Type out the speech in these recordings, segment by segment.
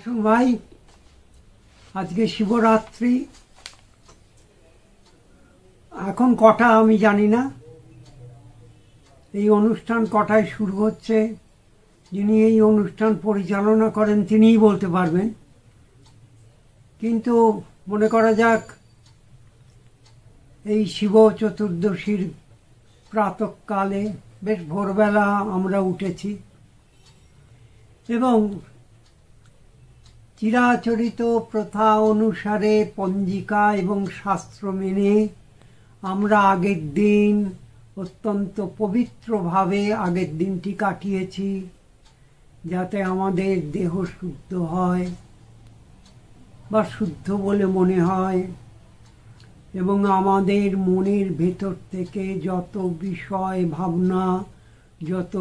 আসুন ভাই, আজকে শিবরাত্রি। এখন কটা আমি জানি না, এই অনুষ্ঠান কটায় শুরু হচ্ছে। যিনি এই অনুষ্ঠান পরিচালনা করেন তিনিই বলতে পারবেন। কিন্তু মনে করা যাক, এই শিব চতুর্দশীর প্রাতঃকালে বেশ ভোরবেলা আমরা উঠেছি এবং চিরাচরিত প্রথা অনুসারে পঞ্জিকা এবং শাস্ত্র মেনে আমরা আগের দিন অত্যন্ত পবিত্রভাবে আগের দিনটি কাটিয়েছি, যাতে আমাদের দেহ শুদ্ধ হয় বা শুদ্ধ বলে মনে হয় এবং আমাদের মনের ভেতর থেকে যত বিষয় ভাবনা, যত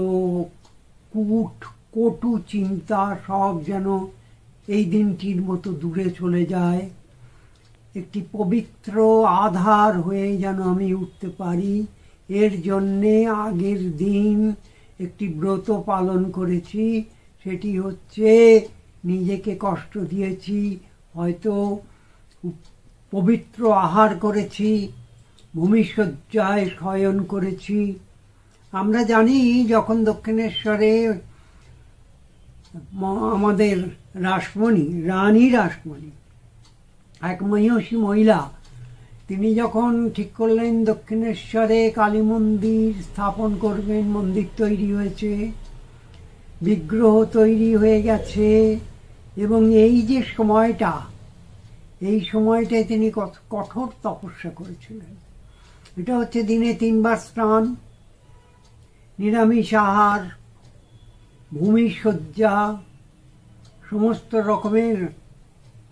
কটু চিন্তা সব যেন এই দিনটির মতো দূরে চলে যায়। একটি পবিত্র আধার হয়ে যেন আমি উঠতে পারি, এর জন্যে আগের দিন একটি ব্রত পালন করেছি। সেটি হচ্ছে নিজেকে কষ্ট দিয়েছি, হয়তো পবিত্র আহার করেছি, ভূমিশয্যায় শয়ন করেছি। আমরা জানি যখন দক্ষিণেশ্বরে আমাদের রাসমণি, রানী রাসমণি, এক মহিষী মহিলা, তিনি যখন ঠিক করলেন দক্ষিণেশ্বরে কালী মন্দির স্থাপন করবেন, মন্দির তৈরি হয়েছে, বিগ্রহ তৈরি হয়ে গেছে এবং এই যে সময়টা, এই সময়টায় তিনি কঠোর তপস্যা করেছিলেন। এটা হচ্ছে দিনে 3 বার স্নান, নিরামিষ আহার, ভূমিশয্যা, সমস্ত রকমের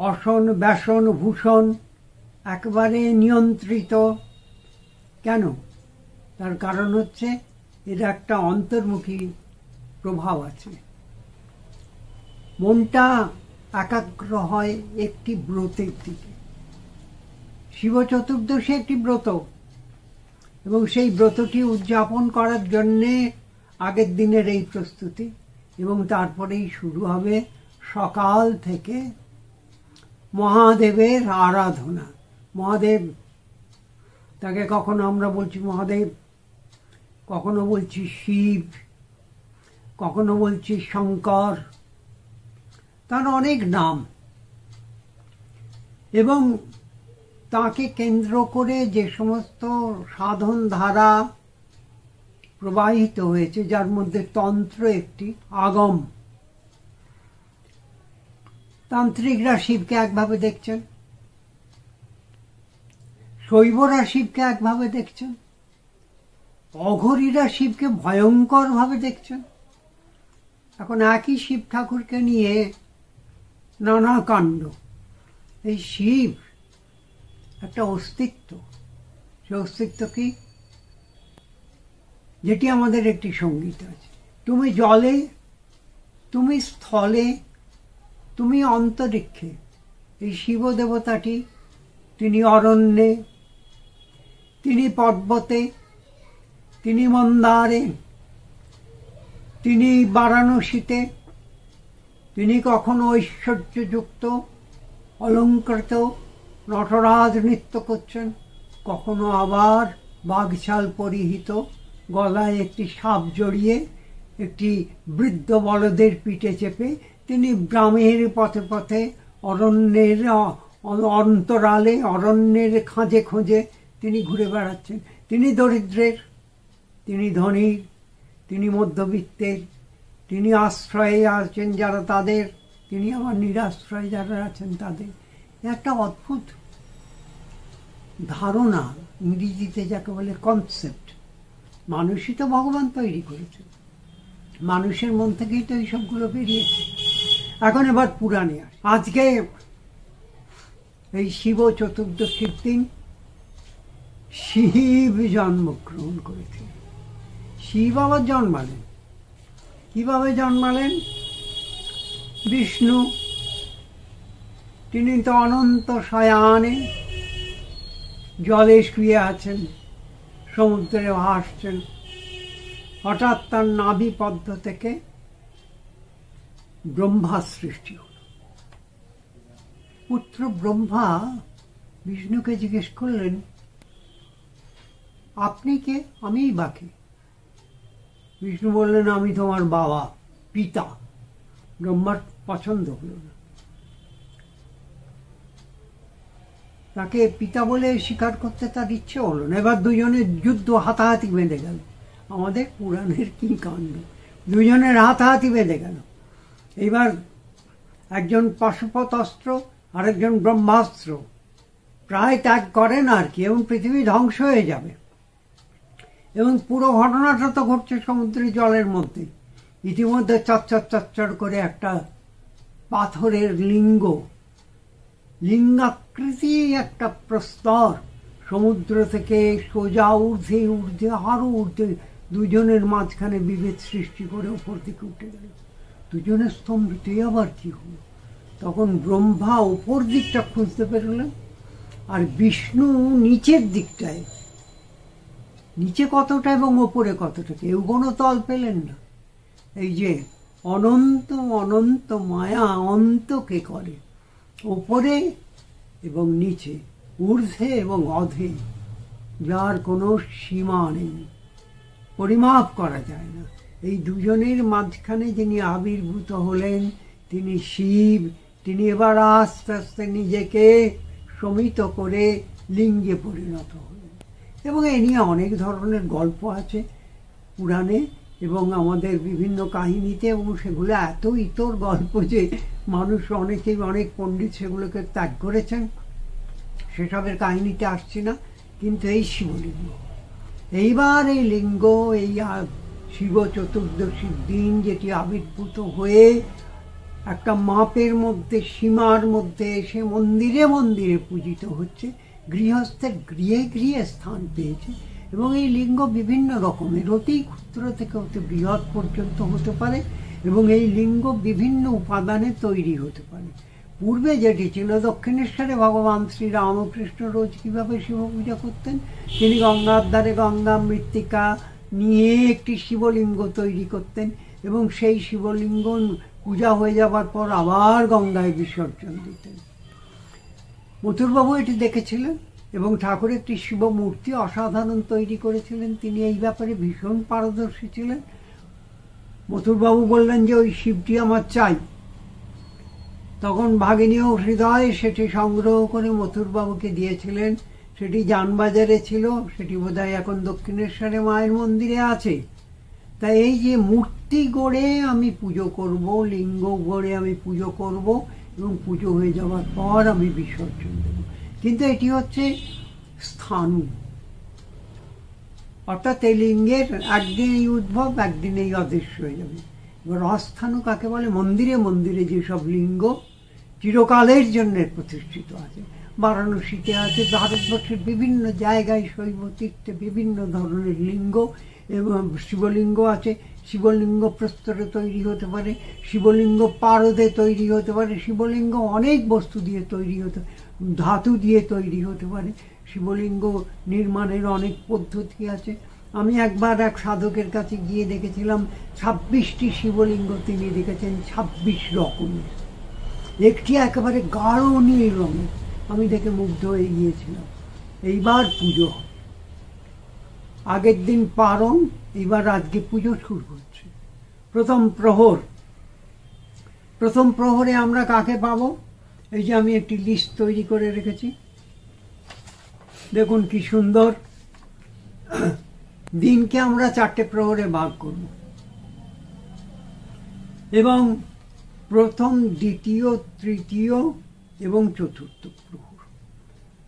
অসন ব্যাসন ভূষণ একবারে নিয়ন্ত্রিত। কেন? তার কারণ হচ্ছে এর একটা অন্তর্মুখী প্রভাব আছে। মনটা একাগ্র হয় একটি ব্রতের দিকে। শিব চতুর্দশী একটি ব্রত এবং সেই ব্রতটি উদযাপন করার জন্যে আগের দিনের এই প্রস্তুতি এবং তারপরেই শুরু হবে সকাল থেকে মহাদেবের আরাধনা। মহাদেব, তাকে কখনো আমরা বলছি মহাদেব, কখনো বলছি শিব, কখনো বলছি শঙ্কর, তার অনেক নাম। এবং তাকে কেন্দ্র করে যে সমস্ত সাধন ধারা প্রবাহিত হয়েছে, যার মধ্যে তন্ত্র একটি আগম। তান্ত্রিকরা শিবকে একভাবে দেখছেন, শৈবরা শিবকে একভাবে দেখছেন, অঘরীরা শিবকে ভয়ঙ্কর ভাবে দেখছেন। এখন একই শিব ঠাকুরকে নিয়ে নানা কাণ্ড। এই শিব একটা অস্তিত্ব, সে অস্তিত্ব কি? যেটি আমাদের একটি সঙ্গীত আছে, তুমি জলে, তুমি স্থলে, তুমি অন্তরিক্ষে। এই শিব দেবতাটি, তিনি অরণ্যে, তিনি পর্বতে, তিনি মন্দারে, তিনি বারাণসীতে, তিনি কখনো ঐশ্বর্যযুক্ত অলঙ্কৃত নটরাজ নৃত্য করছেন, কখনো আবার বাঘছাল পরিহিত, গলায় একটি সাপ জড়িয়ে, একটি বৃদ্ধ বলদের পিঠে চেপে তিনি গ্রামের পথে পথে, অরণ্যের অন্তরালে, অরণ্যের খাঁজে খোঁজে তিনি ঘুরে বেড়াচ্ছেন। তিনি দরিদ্রের, তিনি ধনীর, তিনি মধ্যবিত্তের, তিনি আশ্রয়ে আছেন যারা তাদের, তিনি আবার নিরাশ্রয়ে যারা আছেন তাদের। একটা অদ্ভুত ধারণা, ইংরেজিতে যাকে বলে কনসেপ্ট। মানুষই তো ভগবান তৈরি করেছে, মানুষের মন থেকেই তো এইসবগুলো বেরিয়েছে। এখন এবার পুরাণে আসে। আজকে এই শিব চতুর্দশীর দিন শিব জন্মগ্রহণ করেছে। শিব আবার জন্মালেন, কিভাবে জন্মালেন? বিষ্ণু, তিনি তো অনন্ত শয়ানে জলে শুয়ে আছেন, সমুদ্রে ভাসছেন। হঠাৎ তার নাভি পদ্ম থেকে ব্রহ্মা সৃষ্টি হল। পুত্র ব্রহ্মা বিষ্ণুকে জিজ্ঞেস করলেন, আপনি কে, আমিই বাকি। বিষ্ণু বললেন, আমি তোমার বাবা, পিতা। ব্রহ্মার পছন্দ হলো না, তাকে পিতা বলে স্বীকার করতে তার ইচ্ছে হলো না। এবার দুজনের যুদ্ধ, হাতাহাতি বেঁধে গেল। আমাদের পুরাণের কি কাণ্ড, দুজনের হাতাহাতি বেঁধে গেল। এইবার একজন পাশুপত অস্ত্র, আরেকজন ব্রহ্মাস্ত্র প্রায় ত্যাগ করেন আর কি, এবং পৃথিবী ধ্বংস হয়ে যাবে। এবং পুরো ঘটনাটা তো ঘটছে সমুদ্রের জলের মধ্যে। ইতিমধ্যে চচ্চর চচ্চর করে একটা পাথরের লিঙ্গাকৃতি একটা প্রস্তর সমুদ্র থেকে সোজা ঊর্ধ্বে ঊর্ধ্বে আরো ঊর্ধ্বে দুজনের মাঝখানে বিভেদ সৃষ্টি করে উপর দিকে উঠে গেল। দুজনের স্তম্ভিত, আবার কি হলো? তখন ব্রহ্মা উপর দিকটা খুঁজতে পেরলেন, আর বিষ্ণু নিচের দিকটায়, নিচে কতটা এবং ওপরে কতটা, কেউ কোনো তল পেলেন না। এই যে অনন্ত অনন্ত মায়া অন্তকে করে, ওপরে এবং নিচে, ঊর্ধ্বে এবং অধে, যার কোনো সীমা নেই, পরিমাপ করা যায় না। এই দুজনের মাঝখানে যিনি আবির্ভূত হলেন তিনি শিব। তিনি এবার আস্তে আস্তে নিজেকে শমিত করে লিঙ্গে পরিণত হলেন। এবং এ নিয়ে অনেক ধরনের গল্প আছে পুরাণে এবং আমাদের বিভিন্ন কাহিনীতে, এবং সেগুলো এত ইতর গল্প যে মানুষ অনেকেই, অনেক পণ্ডিত সেগুলোকে ত্যাগ করেছেন। সেসবের কাহিনীতে আসছি না, কিন্তু এই শিবলিঙ্গ, এইবার এই লিঙ্গ, এই শিব চতুর্দশীর দিন যেটি আবির্ভূত হয়ে একটা মাপের মধ্যে, সীমার মধ্যে এসে মন্দিরে মন্দিরে পূজিত হচ্ছে, গৃহস্থের গৃহে গৃহে স্থান পেয়েছে। এবং এই লিঙ্গ বিভিন্ন রকমের, অতি ক্ষুদ্র থেকে অতি বৃহৎ পর্যন্ত হতে পারে, এবং এই লিঙ্গ বিভিন্ন উপাদানে তৈরি হতে পারে। পূর্বে যেটি ছিল, দক্ষিণেশ্বরে ভগবান শ্রী রামকৃষ্ণ রোজ কীভাবে শিব পূজা করতেন, তিনি গঙ্গার ধারে গঙ্গা মৃত্তিকা নিয়ে একটি শিবলিঙ্গ তৈরি করতেন, এবং সেই শিবলিঙ্গ পূজা হয়ে যাবার পর আবার গঙ্গায় বিসর্জন দিতেন। মথুরবাবু এটি দেখেছিলেন এবং ঠাকুর একটি শিব মূর্তি অসাধারণ তৈরি করেছিলেন। তিনি এই ব্যাপারে ভীষণ পারদর্শী ছিলেন। মথুরবাবু বললেন যে ওই শিবটি আমার চাই। তখন ভাগিনীয় হৃদয় সেটি সংগ্রহ করে মথুরবাবুকে দিয়েছিলেন। সেটি জানবাজারে ছিল, সেটি বোধহয় এখন দক্ষিণেশ্বরে মায়ের মন্দিরে আছে। তাই এই যে মূর্তি গড়ে আমি পুজো করব, লিঙ্গ গড়ে আমি পুজো করব, এবং পুজো হয়ে যাওয়ার পর আমি বিসর্জন দেব। কিন্তু এটি হচ্ছে স্থানু, অর্থাৎ এই লিঙ্গের একদিন এই উদ্ভব, একদিন এই অদৃশ্য হয়ে যাবে। এবার অস্থানু কাকে বলে? মন্দিরে মন্দিরে যেসব লিঙ্গ চিরকালের জন্য প্রতিষ্ঠিত আছে, বারাণসীতে আছে, ভারতবর্ষের বিভিন্ন জায়গায় শৈব তীর্থে বিভিন্ন ধরনের লিঙ্গ এবং শিবলিঙ্গ আছে। শিবলিঙ্গ প্রস্তরে তৈরি হতে পারে, শিবলিঙ্গ পারদে তৈরি হতে পারে, শিবলিঙ্গ অনেক বস্তু দিয়ে তৈরি হতে, ধাতু দিয়ে তৈরি হতে পারে। শিবলিঙ্গ নির্মাণের অনেক পদ্ধতি আছে। আমি একবার এক সাধকের কাছে গিয়ে দেখেছিলাম 26টি শিবলিঙ্গ তিনি দেখেছেন 26 রকমের, একটি একেবারে গাঢ় নীল রঙের। আমি দেখে মুগ্ধ হয়ে গিয়েছিলাম। এইবার পুজো, আগের দিন পারণ, এইবার আজকে পুজো শুরু হচ্ছে। প্রথম প্রহরে আমরা কাকে পাবো? এই যে আমি একটি লিস্ট তৈরি করে রেখেছি, দেখুন কি সুন্দর। দিনকে আমরা 4টে প্রহরে ভাগ করব, এবং প্রথম, দ্বিতীয়, তৃতীয় এবং চতুর্থ প্রহর।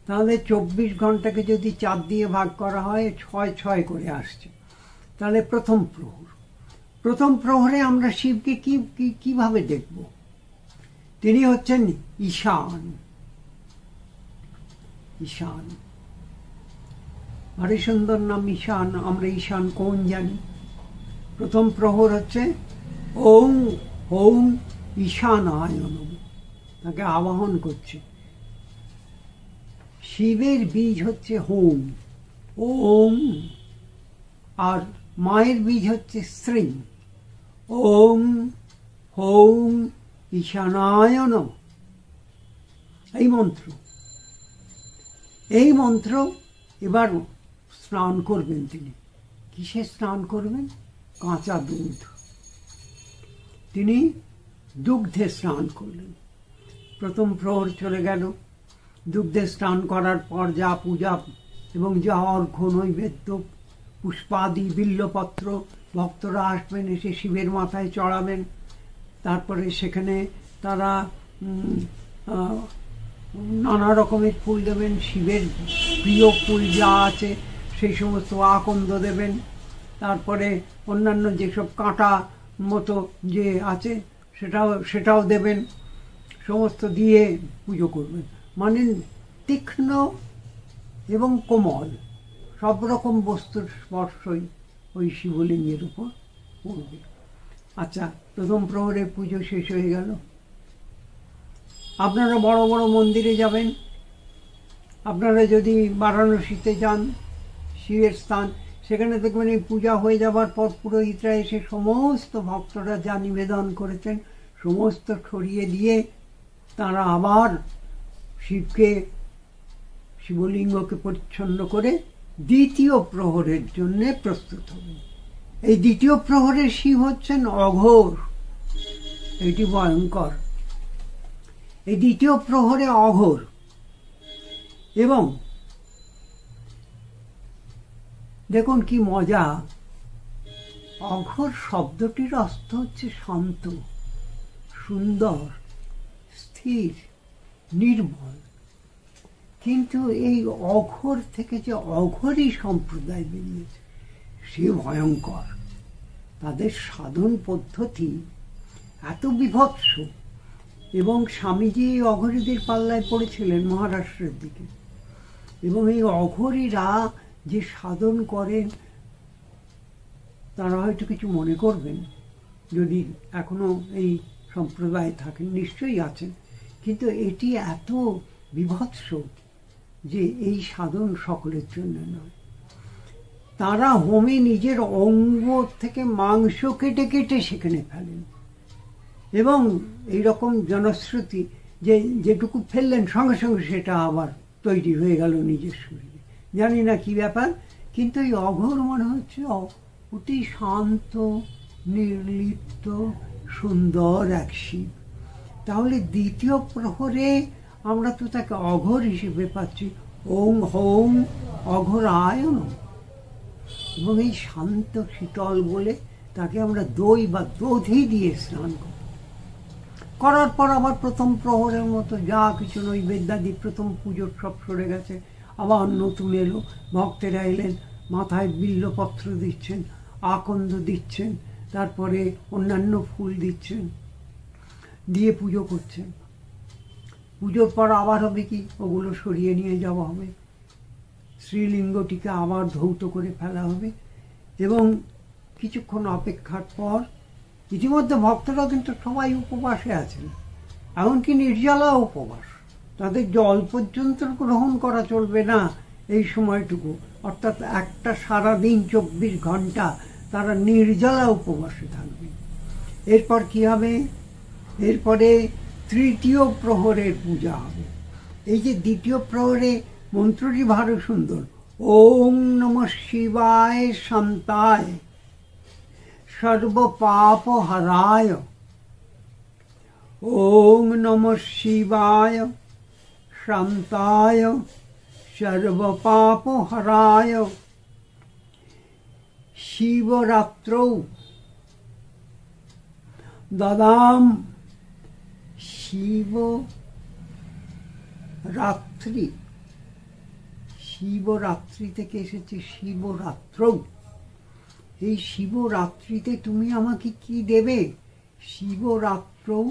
তাহলে 24 ঘন্টাকে যদি 4 দিয়ে ভাগ করা হয় 6 করে আসছে। তাহলে প্রথম প্রহরে আমরা শিবকে কিভাবে দেখব? তিনি হচ্ছেন ঈশান। ভারী সুন্দর নাম ঈশান। আমরা ঈশান কোন জানি? প্রথম প্রহর হচ্ছে ওং ওং ঈশানায় নমঃ, তাকে আবাহন করছে। শিবের বীজ হচ্ছে হোম, ওম, আর মায়ের বীজ হচ্ছে শ্রী, ওম হোম ঈশানায় নমঃ। এই মন্ত্র এবার স্নান করবেন তিনি। কিসে স্নান করবেন? কাঁচা দুধ। তিনি দুগ্ধে স্নান করলেন। প্রথম প্রহর চলে গেল, দুগ্ধে স্নান করার পর যা পূজা এবং যা অর্ঘ্য নৈবেদ্য পুষ্পাদি বিল্লপত্র ভক্তরা আসবেন, এসে শিবের মাথায় চড়াবেন। তারপরে সেখানে তারা নানা রকমের ফুল দেবেন, শিবের প্রিয় ফুল যা আছে সেই সমস্ত আকন্দ দেবেন। তারপরে অন্যান্য যেসব কাঁটা মতো যে আছে সেটাও দেবেন, সমস্ত দিয়ে পুজো করবেন। মানে তীক্ষ্ণ এবং কোমল সব রকম বস্তুর স্পর্শই ওই শিবলিঙ্গের উপর পড়বে। আচ্ছা, প্রথম প্রহরে পুজো শেষ হয়ে গেল। আপনারা বড় বড় মন্দিরে যাবেন, আপনারা যদি বারাণসীতে যান, শিবের স্থান, সেখানে দেখবেন এই পূজা হয়ে যাবার পর পুরোহিতরা এসে সমস্ত ভক্তরা যা নিবেদন করেছেন সমস্ত ছড়িয়ে দিয়ে তারা আবার শিবলিঙ্গকে পরিচ্ছন্ন করে দ্বিতীয় প্রহরের জন্য প্রস্তুত হবেন। এই দ্বিতীয় প্রহরের শিব হচ্ছেন অঘোর, এটি ভয়ঙ্কর। এই দ্বিতীয় প্রহরে অঘোর, এবং দেখুন কি মজা, অঘোর শব্দটির অর্থ হচ্ছে শান্ত, সুন্দর, স্থির, নির্মল। কিন্তু এই অঘোর থেকে যে অঘোরী সম্প্রদায় বেরিয়েছে সে ভয়ঙ্কর। তাদের সাধন পদ্ধতি এত বিভৎস, এবং স্বামীজি এই অঘোরীদের পাল্লায় পড়েছিলেন মহারাষ্ট্রের দিকে। এবং এই অঘোরীরা যে সাধন করেন তারা হয়তো কিছু মনে করবেন, যদি এখনো এই সম্প্রদায় থাকেন, নিশ্চয়ই আছেন, কিন্তু এটি এত বিভৎস যে এই সাধন সকলের জন্য নয়। তারা হোমে নিজের অঙ্গ থেকে মাংস কেটে কেটে সেখানে ফেলেন, এবং এইরকম জনশ্রুতি যে যেটুকু ফেললেন সঙ্গে সঙ্গে সেটা আবার তৈরি হয়ে গেল নিজের শরীরে। জানি না কি ব্যাপার, কিন্তু এই অঘোর মনে হচ্ছে অতি শান্ত, নির্লিপ্ত, সুন্দর এক শিব। তাহলে দ্বিতীয় প্রহরে আমরা তো তাকে অঘোর হিসেবে পাচ্ছি, ওং হোং অঘোরায় নমঃ। এবং এই শান্ত শীতল বলে তাকে আমরা দই বা দধি দিয়ে স্নান করার পর আবার প্রথম প্রহরের মতো যা কিছু নৈবেদ্যাদি প্রথম পুজোর সব সরে গেছে, আবার নতুন এলো, ভক্তেরা এলেন, মাথায় বিল্লপত্র দিচ্ছেন, আকন্দ দিচ্ছেন, তারপরে অন্যান্য ফুল দিচ্ছেন, দিয়ে পুজো করছেন। পুজোর পর আবার হবে কি, ওগুলো সরিয়ে নিয়ে যাওয়া হবে, শ্রীলিঙ্গটিকে আবার ধৌত করে ফেলা হবে, এবং কিছুক্ষণ অপেক্ষার পর ইতিমধ্যে ভক্তরা কিন্তু সবাই উপবাসে আছেন, এমনকি নির্জলা উপবাস। তাদের জল পর্যন্ত গ্রহণ করা চলবে না এই সময়টুকু, অর্থাৎ একটা সারাদিন 24 ঘন্টা তারা নির্জলা উপবাসে থাকবে। এরপর কি হবে? এরপরে তৃতীয় প্রহরের পূজা হবে। এই যে দ্বিতীয় প্রহরে মন্ত্রটি ভালো সুন্দর, ওং নমঃ শিবায় শান্তায় সর্বপাপ হরায়। ওং নমঃ শিবায় শান্তায় সর্বপাপ হরায়। শিবরাত্রৌ দদাম। শিবরাত্রি, শিবরাত্রি থেকে এসেছে শিবরাত্রৌ। এই শিবরাত্রিতে তুমি আমাকে কি দেবে? শিবরাত্রৌ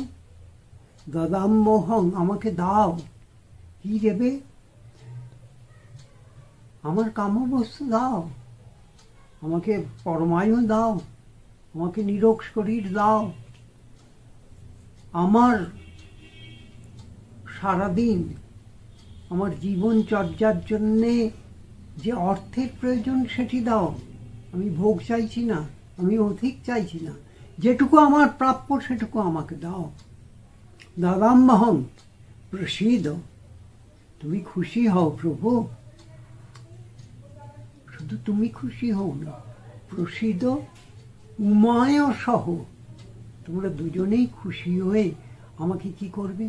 দদাম্যহং, আমাকে দাও। কি দেবে? আমার কামবস্তু দাও, আমাকে পরমায়ু দাও, আমাকে নিরোগ শরীর দাও। আমার সারাদিন আমার জীবনচর্যার জন্যে যে অর্থের প্রয়োজন সেটি দাও। আমি ভোগ চাইছি না, আমি অধিক চাইছি না, যেটুকু আমার প্রাপ্য সেটুকু আমাকে দাও। দাদাম্যহং প্রসীদ। তুমি খুশি হও প্রভু, শুধু তুমি খুশি হও না, প্রসিদ্ধ উমায় সহ তোমরা দুজনেই খুশি হয়ে আমাকে কি করবে।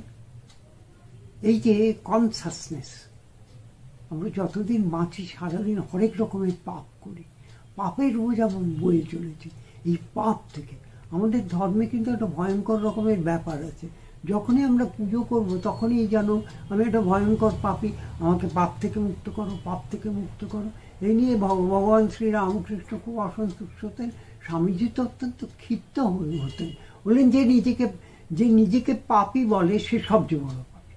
এই যে কনসাসনেস, আমরা যতদিন বাঁচি সারাদিন হরেক রকমের পাপ করি, পাপের রোজ আমরা বয়ে চলেছি। এই পাপ থেকে আমাদের ধর্মে কিন্তু একটা ভয়ঙ্কর রকমের ব্যাপার আছে। যখনই আমরা পুজো করব তখনই যেন আমি একটা ভয়ঙ্কর পাপী, আমাকে পাপ থেকে মুক্ত করো, পাপ থেকে মুক্ত করো। এই নিয়ে ভগবান শ্রী রামকৃষ্ণ খুব অসন্তুষ্ট হতেন। স্বামীজি তো অত্যন্ত ক্ষিপ্ত হতেন, বললেন যে নিজেকে পাপী বলে সে সবচেয়ে বড় পাপী।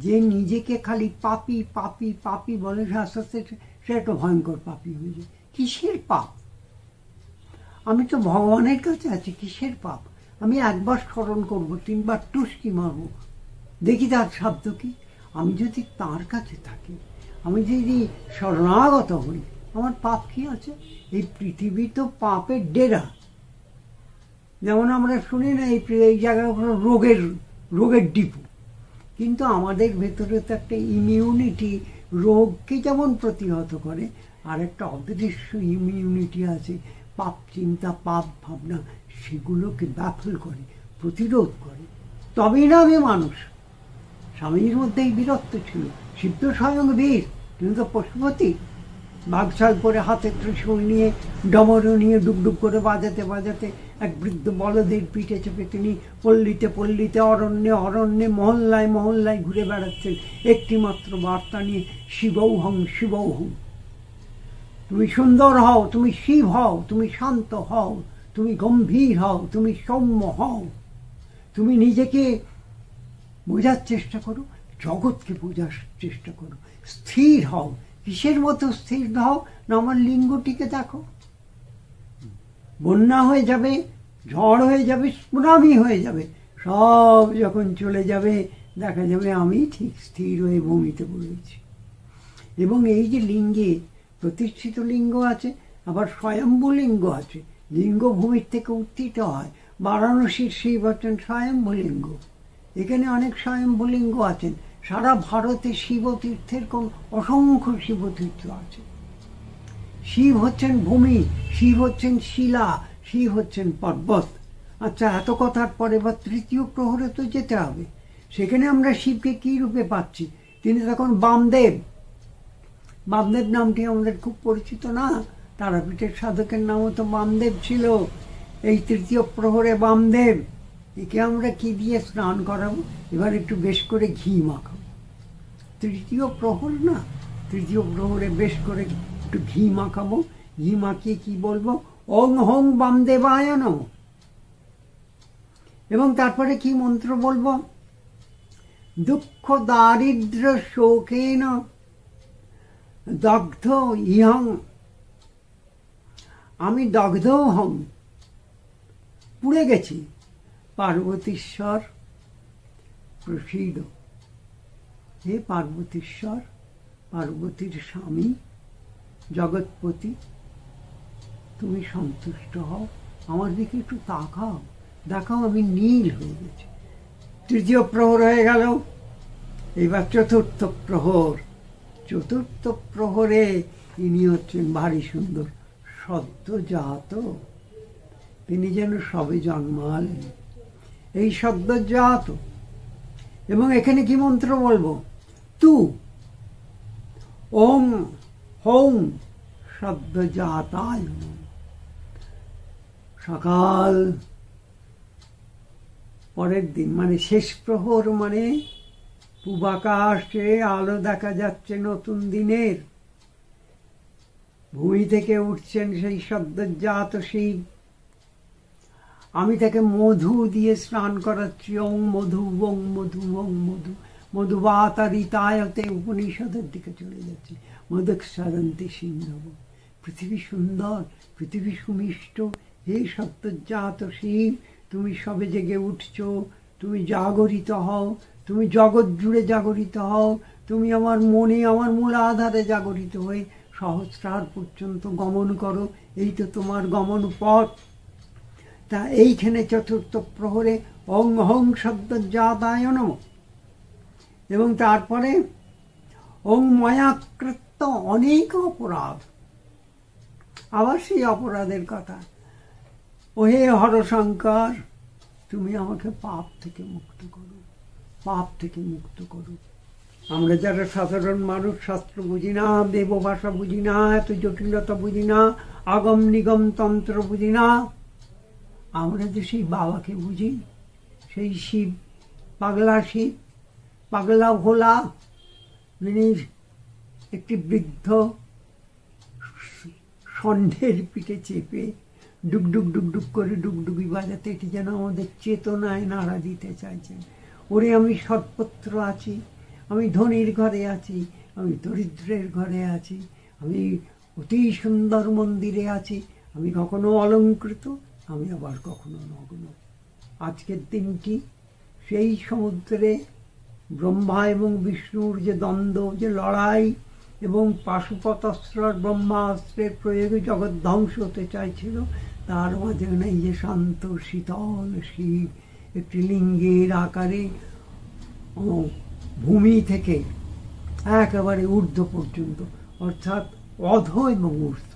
যে নিজেকে খালি পাপী পাপী পাপী বলে সে আস্তে আস্তে সে একটা ভয়ঙ্কর পাপী হয়ে যায়। কিসের পাপ? আমি তো ভগবানের কাছে আছি, কিসের পাপ? আমি একবার স্মরণ করব, 3 বার টুসকি মারব, দেখি তার শব্দ কি। আমি যদি তার কাছে থাকি, আমি যদি শরণাগত হই, আমার পাপ কি আছে? এই পৃথিবী তো পাপের ডেরা। যেমন আমরা শুনি না এই জায়গায় রোগের ডিপু, কিন্তু আমাদের ভেতরে তো একটা ইমিউনিটি রোগকে যেমন প্রতিহত করে, আর একটা অদৃশ্য ইমিউনিটি আছে পাপ চিন্তা, পাপ ভাবনা, সেগুলোকে ব্যাফল করে, প্রতিরোধ করে। তবেই না আমি মানুষ। স্বামীর মধ্যে এই বীরত্ব ছিল। শিব তো স্বয়ং বীর, তিনি তো পশুপতি। বাঘছাল করে হাতে ত্রিশূল নিয়ে, ডমরু নিয়ে ডুবডুব করে বাজাতে বাজাতে এক বৃদ্ধ বলদের পিঠে চেপে তিনি পল্লীতে পল্লীতে, অরণ্যে অরণ্যে, মহল্লায় মহল্লায় ঘুরে বেড়াচ্ছেন একটি মাত্র বার্তা নিয়ে, শিবৌহং শিবৌহং। তুমি সুন্দর হও, তুমি শিব হও, তুমি শান্ত হও, তুমি গম্ভীর হও, তুমি সৌম্য হও, তুমি নিজেকে বোঝার চেষ্টা করো, জগৎকে বোঝার চেষ্টা করো, স্থির হও। কিসের মতো স্থির হও না? আমার লিঙ্গটিকে দেখো, বন্যা হয়ে যাবে, ঝড় হয়ে যাবে, সুনামি হয়ে যাবে, সব যখন চলে যাবে দেখা যাবে আমি ঠিক স্থির হয়ে ভূমিতে বলেছি। এবং এই যে লিঙ্গে প্রতিষ্ঠিত লিঙ্গ আছে, আবার স্বয়ম্ভু লিঙ্গ আছে। লিঙ্গ ভূমির থেকে উত্থিত হয়। বারাণসীর শিব হচ্ছেন স্বয়ম্ভু লিঙ্গ। এখানে অনেক স্বয়ম্ভু লিঙ্গ আছেন। সারা ভারতে শিবতীর্থের কোন অসংখ্য শিবতীর্থ আছে। শিব হচ্ছেন ভূমি, শিব হচ্ছেন শিলা, শিব হচ্ছেন পর্বত। আচ্ছা, এত কথার পরে বা তৃতীয় প্রহরে তো যেতে হবে। সেখানে আমরা শিবকে কি রূপে পাচ্ছি? তিনি তখন বামদেব। বামদেব নামটি আমাদের খুব পরিচিত না? তারাপীঠের সাধকের নামও তো বামদেব ছিল। এই তৃতীয় প্রহরে বামদেব, একে আমরা কি দিয়ে স্নান করাবো? এবার একটু বেশ করে ঘি মাখাবো। তৃতীয় প্রহর না, তৃতীয় প্রহরে বেশ করে একটু ঘি মাখাবো। ঘি মাখিয়ে কি বলবো? ওং হং বামদেবায় নমঃ। এবং তারপরে কি মন্ত্র বলবো? দুঃখ দারিদ্র শোকেন দগ্ধ ইহং, আমি দগ্ধ হং, পুড়ে গেছি। পার্বতীশ্বর প্রসিদ্ধ। হে পার্বতীশ্বর, পার্বতীর স্বামী, জগৎপতি, তুমি সন্তুষ্ট হও, আমার দিকে একটু তাকাও, দেখাও আমি নীল হয়ে গেছি। তৃতীয় প্রহর হয়ে গেল। এবার চতুর্থ প্রহর। চতুর্থ প্রহরে ইনি হচ্ছেন ভারী সুন্দর, সদ্যজাত। তিনি যেন সবে জন্মালেন, এই সদ্যজাত। এবং এখানে কি মন্ত্র বলবো? তু ওং হং সদ্যজাতায়। সকাল পরের দিন, মানে শেষ প্রহর, মানে পূবাকাশে আলো দেখা যাচ্ছে নতুন দিনের। ভূমি থেকে উঠছেন সেই সদ্যজাত শিব। আমি তাকে মধু দিয়ে স্নান করাচ্ছি। ওং মধু ওং মধু ওং মধু। মধুবাতারিতায়তে উপনিষদের দিকে চলে যাচ্ছে। মধুক্ষরন্তি সিন্ধব। পৃথিবী সুন্দর, পৃথিবী সুমিষ্ট। হে সদ্যজাত শিব, তুমি সবে জেগে উঠছ, তুমি জাগরিত হও, তুমি জগৎ জুড়ে জাগরিত হও, তুমি আমার মনে, আমার মূল আধারে জাগরিত হয়ে সহস্রার পর্যন্ত গমন করো। এই তো তোমার গমন পথ। তা এইখানে চতুর্থ প্রহরে ওং হং সদ্যজাতায় নমঃ, এবং তারপরে ওং মায়াকৃত অনেক অপরাধ, আবার সেই অপরাধের কথা, ওহে হরশঙ্কর তুমি আমাকে পাপ থেকে মুক্ত করো, পাপ থেকে মুক্ত করো। আমরা যারা সাধারণ মানুষ, শাস্ত্র বুঝি না, দেবভাষা বুঝি না, এত জটিলতা বুঝি না, আগম নিগম তন্ত্র বুঝি না, আমরা যে সেই বাবাকে বুঝি, সেই শিব, পাগলা শিব, পাগলা ভোলা, যিনি একটি বৃদ্ধ ষণ্ঢের পিঠে চেপে ডুকডুক ডুকডুক করে ডুগডুগি বাজাতে, এটি যেন আমাদের চেতনায় নাড়া দিতে চাইছেন। ওরে আমি সর্বত্র আছি, আমি ধনীর ঘরে আছি, আমি দরিদ্রের ঘরে আছি, আমি অতি সুন্দর মন্দিরে আছি, আমি কখনো অলঙ্কৃত, আমি আবার কখনো নগ্ন। আজকের দিনটি সেই সমুদ্রে ব্রহ্মা এবং বিষ্ণুর যে দ্বন্দ্ব, যে লড়াই, এবং পাশুপতাস্ত্র ব্রহ্মাস্ত্রের প্রয়োগে জগৎ ধ্বংস হতে চাইছিল, তার মাঝে এই যে শান্ত শীতল শিব একটি লিঙ্গের আকারে ভূমি থেকে একেবারে ঊর্ধ্ব পর্যন্ত, অর্থাৎ অধ এবং ঊর্ধ্ব,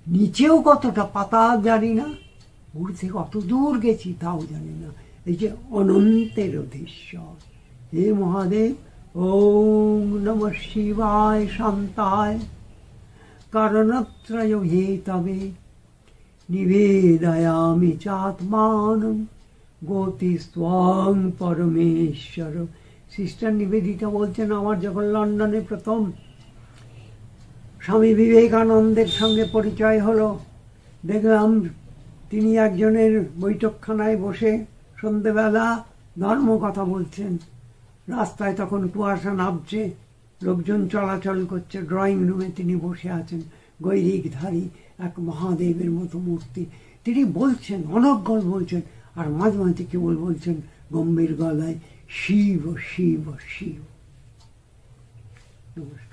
নিচেও কতটা পাতাল জানি না, ঊর্ধ্বে কত দূর গেছি তাও জানি না, এই যে অনন্তের অধীশ্বর। হে মহাদেব, ওং নমঃ শিবায় শান্তায় কারণত্রয় হেতবে নিবেদয়ামি চাত্মানং গতিস্ত্বং পরমেশ্বর। সিস্টার নিবেদিতা বলছেন, আমার যখন লন্ডনে প্রথম স্বামী বিবেকানন্দের সঙ্গে পরিচয় হলো, দেখলাম তিনি একজনের বৈঠকখানায় বসে সন্ধেবেলা ধর্ম কথা বলছেন। রাস্তায় তখন কুয়াশা নামছে, লোকজন চলাচল করছে, ড্রয়িং রুমে তিনি বসে আছেন, গৈরিকধারী এক মহাদেবের মতো মূর্তি। তিনি বলছেন, অনর্গল বলছেন, আর মাঝে মাঝে কেবল বলছেন গম্ভীর গলায়, শিব শিব শিব। নমস্কার।